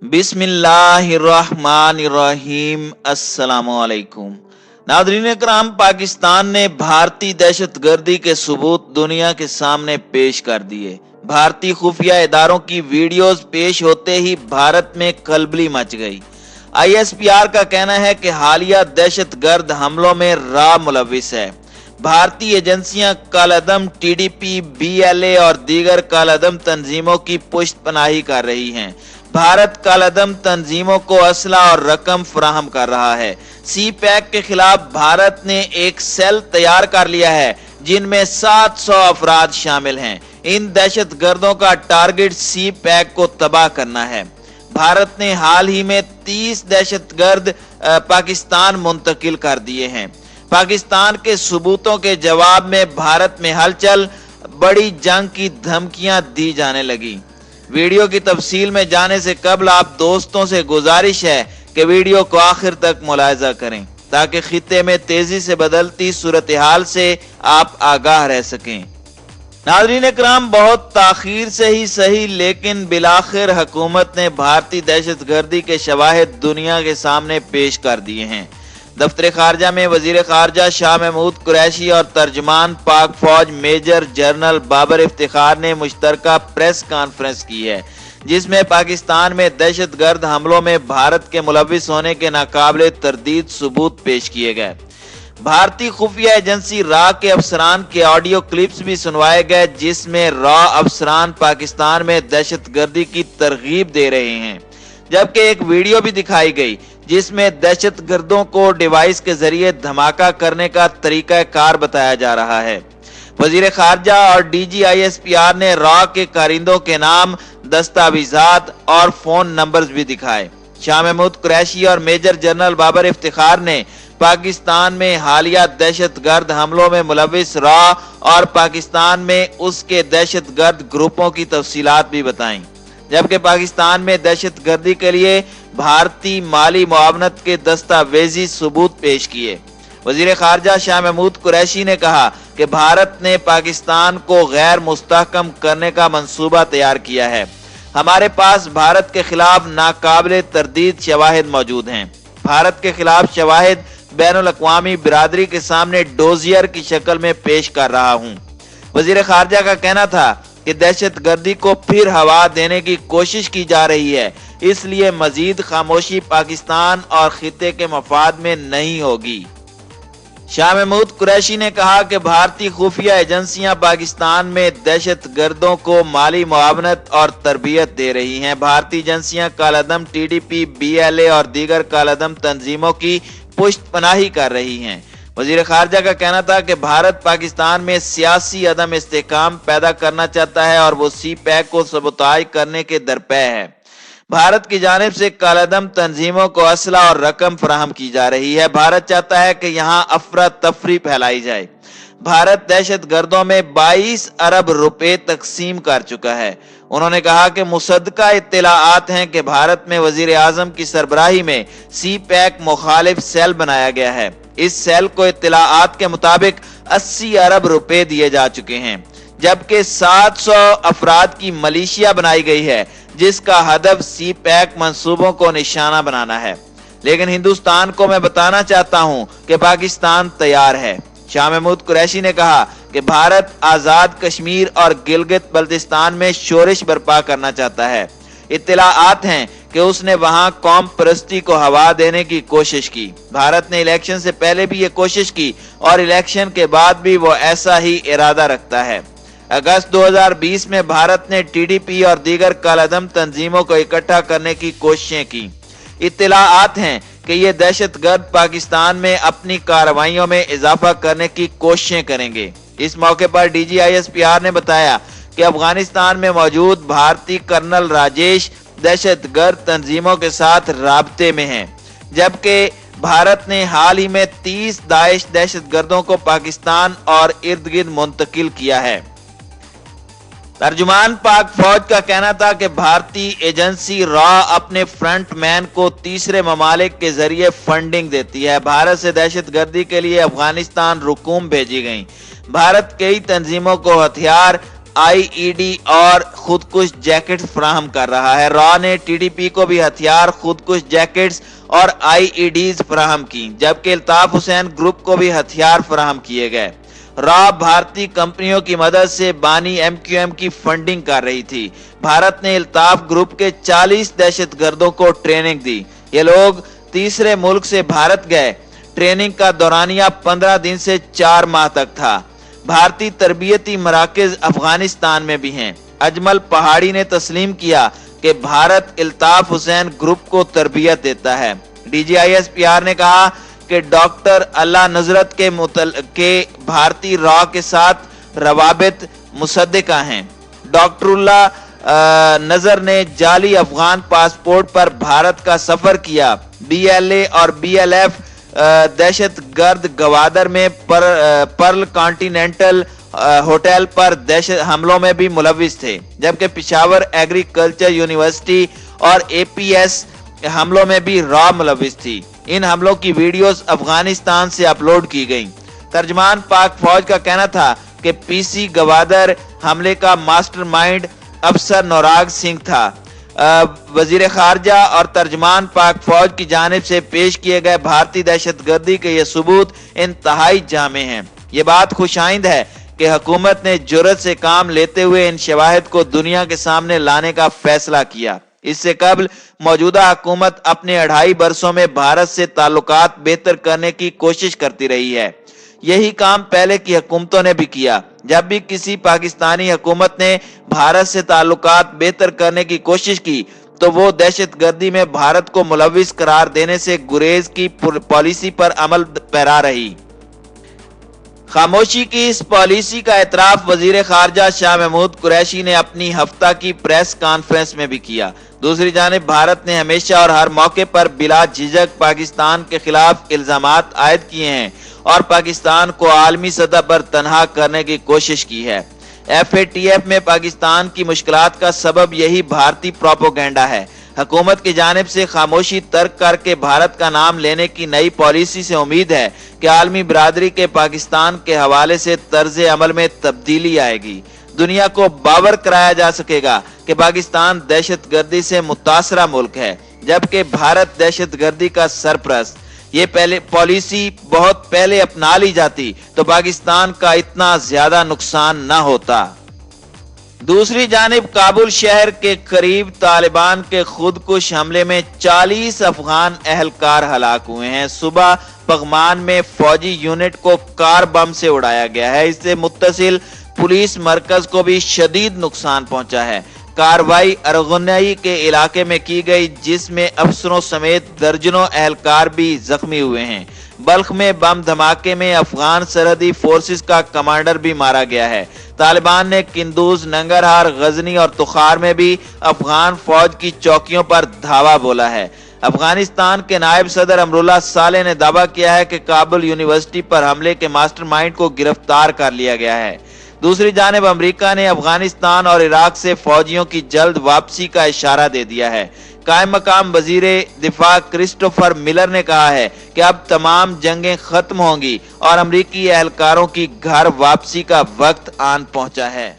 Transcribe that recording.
बिस्मिल्लाहिर्रहमानिर्रहीम। अस्सलामुअलैकुम। नाज़रीन इकराम, पाकिस्तान ने भारतीय दहशतगर्दी के सबूत दुनिया के सामने पेश कर दिए। भारतीय खुफिया इदारों की वीडियोस पेश होते ही भारत में खलबली मच गई। ISPR का कहना है कि हालिया दहशतगर्द हमलों में रा मुलविस है। भारतीय एजेंसियां कालादम TDP, BLA और दीगर कालादम तंजीमों की पुष्टपनाही कर रही हैं। भारत कालादम तंजीमों को असला और रकम फराहम कर रहा है। CPAC के खिलाफ भारत ने एक सेल तैयार कर लिया है जिनमें 700 अफराद शामिल हैं। इन दहशतगर्दों का टारगेट CPAC को तबाह करना है। भारत ने हाल ही में 30 दहशतगर्द पाकिस्तान मुंतकिल कर दिए हैं। पाकिस्तान के सबूतों के जवाब में भारत में हलचल, बड़ी जंग की धमकियां दी जाने लगी। वीडियो की तफसील में जाने से कबल आप दोस्तों से गुजारिश है कि वीडियो को आखिर तक मुलाहिजा करें ताकि खित्ते में तेजी से बदलती सूरत हाल से आप आगाह रह सकें। नाज़रीन इकराम, बहुत ताखीर से ही सही लेकिन बिलाखिर हुकूमत ने भारतीय दहशतगर्दी के शवाहिद दुनिया के सामने पेश कर दिए हैं। दफ्तर खारजा में वजीर खारजा शाह महमूद कुरैशी और तर्जमान पाक फौज मेजर जनरल बाबर इफ्तिखार ने मुश्तरका प्रेस कॉन्फ्रेंस की है जिसमें पाकिस्तान में दहशतगर्द हमलों में भारत के मुलविस होने के नाकाबिले तरदीद सबूत पेश किए गए। भारतीय खुफिया एजेंसी रा के अफसरान के ऑडियो क्लिप्स भी सुनवाए गए जिसमें रा अफसरान पाकिस्तान में दहशतगर्दी की तरगीब दे रहे हैं, जबकि एक वीडियो भी दिखाई गई जिसमें दहशतगर्दों को डिवाइस के जरिए धमाका करने का तरीका कार बताया जा रहा है। वजीर खारजा और DG ISPR ने रा के कारिंदों के नाम, दस्तावेजात और फोन नंबर्स भी दिखाए। शाह महमूद कुरैशी और मेजर जनरल बाबर इफ्तिखार ने पाकिस्तान में हालिया दहशतगर्द हमलों में मुलविस रा और पाकिस्तान में उसके दहशतगर्द ग्रुपों की तफसीलात भी बताई, जबकि पाकिस्तान में दहशतगर्दी के लिए भारतीय माली मुआवनत के दस्तावेजी सबूत पेश किए। वजीर खारजा शाह महमूद कुरैशी ने कहा कि भारत ने पाकिस्तान को गैर मुस्तहकम करने का मंसूबा तैयार किया है। हमारे पास भारत के खिलाफ नाकाबिले तरदीद शवाहिद मौजूद हैं। भारत के खिलाफ शवाहिद बैनुल अक़वामी बिरादरी के सामने डोजियर की शक्ल में पेश कर रहा हूँ। वजीर खारजा का कहना था कि दहशतगर्दी को फिर हवा देने की कोशिश की जा रही है, इसलिए मजीद खामोशी पाकिस्तान और खित्ते के मफाद में नहीं होगी। शाह महमूद कुरैशी ने कहा कि भारतीय खुफिया एजेंसियां पाकिस्तान में दहशतगर्दों को माली मुआवनत और तरबियत दे रही हैं। भारतीय एजेंसियां कालादम TDP, BLA और दीगर कालादम तंजीमों की पुष्टपनाही कर रही हैं। वजीर खारजा का कहना था कि भारत पाकिस्तान में सियासी अदम इस्तेहकाम पैदा करना चाहता है और वो CPAC को सबूताज करने के दरपे है। भारत की जानिब से कालादम तंजीमों को असला और रकम फराहम की जा रही है। भारत चाहता है कि यहाँ अफरा तफरी फैलाई जाए। भारत दहशतगर्दों में 22 अरब रुपए तकसीम कर चुका है। उन्होंने कहा कि मुसद्दका इत्तलाआत हैं कि भारत में वजीर आजम की सरबराही में CPAC मुखालिफ सेल बनाया गया है। इस सेल को इत्तलाआत के मुताबिक 80 अरब रुपए दिए जा चुके हैं, जबकि 700 अफराद की मलेशिया बनाई गई है जिसका हदफ CPAC मंसूबों को निशाना बनाना है। लेकिन हिंदुस्तान को मैं बताना चाहता हूं कि पाकिस्तान तैयार है। शाह महमूद कुरैशी ने कहा कि भारत आजाद कश्मीर और गिलगित बल्तिस्तान में शोरिश बर्पा करना चाहता है। इत्तलाआत हैं कि उसने वहां कौम परस्ती को हवा देने की कोशिश की। भारत ने इलेक्शन से पहले भी ये कोशिश की और इलेक्शन के बाद भी वो ऐसा ही इरादा रखता है। अगस्त 2020 में भारत ने TDP और दीगर कालादम तंजीमों को इकट्ठा करने की कोशिशें की। इत्तलाआत हैं कि ये दहशतगर्द पाकिस्तान में अपनी कार्रवाइयों में इजाफा करने की कोशिशें करेंगे। इस मौके पर DG ISPR ने बताया कि अफगानिस्तान में मौजूद भारतीय कर्नल राजेश दहशतगर्द तंजीमों के साथ राब्ते में हैं, जबकि भारत ने हाल ही में 30 दाइश दहशतगर्दों को पाकिस्तान और इर्द गिर्द मुंतकिल किया है। तर्जुमान पाक फौज का कहना था कि भारतीय एजेंसी रा अपने फ्रंट मैन को तीसरे ममालिक के जरिए फंडिंग देती है। भारत से दहशतगर्दी के लिए अफगानिस्तान रुकूम भेजी गई। भारत कई तंजीमों को हथियार, आईईडी और खुदकुश जैकेट्स फराहम कर रहा है। रॉ ने टीडीपी को भी हथियार, खुदकुश जैकेट्स और आईईडीज फराहम की, जबकि अल्ताफ हुसैन ग्रुप को भी हथियार फराहम किए गए। रॉ भारतीय कंपनियों की मदद से बानी एमक्यूएम की फंडिंग कर रही थी। भारत ने अल्ताफ ग्रुप के 40 दहशतगर्दों को ट्रेनिंग दी। ये लोग तीसरे मुल्क से भारत गए। ट्रेनिंग का दौरानिया 15 दिन से 4 माह तक था। भारतीय तरबियती मराकज अफगानिस्तान में भी हैं। अजमल पहाड़ी ने तस्लीम किया कि भारत अल्ताफ हुसैन ग्रुप को तरबियत देता है। डीजीआईएसपीआर ने कहा कि डॉक्टर अल्लाह नजरत के भारतीय रॉ के साथ रवाबित मुसद्दिका हैं। डॉक्टर नजर ने जाली अफगान पासपोर्ट पर भारत का सफर किया। बीएलए और बीएलएफ दहशतगर्द गवादर में पर्ल कॉन्टिनेंटल होटल पर दहशत हमलों में भी मुलविस थे, जबकि पिशावर एग्रीकल्चर यूनिवर्सिटी और एपीएस हमलों में भी रॉ मुलविस थी। इन हमलों की वीडियोस अफगानिस्तान से अपलोड की गई। तर्जमान पाक फौज का कहना था कि पीसी गवादर हमले का मास्टरमाइंड अफसर नौराग सिंह था। वजीर खारजा और तर्जमान पाक फौज की जानिब से पेश किए गए भारतीय दहशतगर्दी के ये सबूत इंतहाई जामे हैं। ये बात खुशाइंद है कि हुकूमत ने जुर्रत से काम लेते हुए इन शवाहिद को दुनिया के सामने लाने का फैसला किया। इससे कबल मौजूदा हुकूमत अपने 2.5 बरसों में भारत से ताल्लुकात बेहतर करने की कोशिश करती रही है। यही काम पहले की हुकूमतों ने भी किया। जब भी किसी पाकिस्तानी हुकूमत ने भारत से ताल्लुकात बेहतर करने की कोशिश की तो वो दहशतगर्दी में भारत को मुलविस करार देने से गुरेज की पॉलिसी पर अमल पैरा रही। खामोशी की इस पॉलिसी का एतराफ वजीर खारजा शाह महमूद कुरैशी ने अपनी हफ्ता की प्रेस कॉन्फ्रेंस में भी किया। दूसरी जानिब भारत ने हमेशा और हर मौके पर बिला झिझक पाकिस्तान के खिलाफ इल्जामात आयद किए हैं और पाकिस्तान को आलमी सतह पर तनहा करने की कोशिश की है। एफएटीएफ में पाकिस्तान की मुश्किलात का सबब यही भारतीय प्रोपोगेंडा है। हुकूमत की जानिब से खामोशी तर्क करके भारत का नाम लेने की नई पॉलिसी से उम्मीद है कि आलमी बिरादरी के पाकिस्तान के हवाले से तर्ज अमल में तब्दीली आएगी। दुनिया को बावर कराया जा सकेगा कि पाकिस्तान दहशतगर्दी से मुतासरा मुल्क है, जबकि भारत दहशतगर्दी का सरपरस्त। ये पहले पॉलिसी बहुत पहले अपना ली जाती तो पाकिस्तान का इतना ज्यादा नुकसान न होता। दूसरी जानिब काबुल शहर के करीब तालिबान के खुदकुश हमले में 40 अफगान अहलकार हलाक हुए हैं। सुबह पगमान में फौजी यूनिट को कार बम से उड़ाया गया है। इससे मुत्तसिल पुलिस मरकज को भी शदीद नुकसान पहुंचा है। कार्रवाई अरगुनई के इलाके में की गई, जिसमें अफसरों समेत दर्जनों अहलकार भी जख्मी हुए हैं। बल्ख में बम धमाके में अफगान सरहदी फोर्सेस का कमांडर भी मारा गया है। तालिबान ने किंदूज, नंगरहार, गजनी और तुखार में भी अफगान फौज की चौकियों पर धावा बोला है। अफगानिस्तान के नायब सदर अमरुल्लाह सालेह ने दावा किया है कि काबुल यूनिवर्सिटी पर हमले के मास्टरमाइंड को गिरफ्तार कर लिया गया है। दूसरी जानिब अमेरिका ने अफगानिस्तान और इराक से फौजियों की जल्द वापसी का इशारा दे दिया है। कायम मकाम वजीरे दिफा क्रिस्टोफर मिलर ने कहा है कि अब तमाम जंगें खत्म होंगी और अमरीकी एहलकारों की घर वापसी का वक्त आन पहुंचा है।